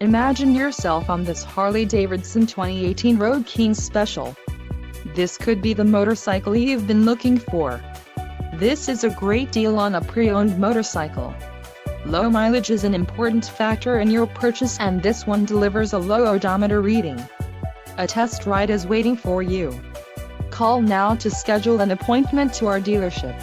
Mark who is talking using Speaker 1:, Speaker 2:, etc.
Speaker 1: Imagine yourself on this Harley-Davidson 2018 Road King Special. This could be the motorcycle you've been looking for. This is a great deal on a pre-owned motorcycle. Low mileage is an important factor in your purchase, and this one delivers a low odometer reading. A test ride is waiting for you. Call now to schedule an appointment to our dealership.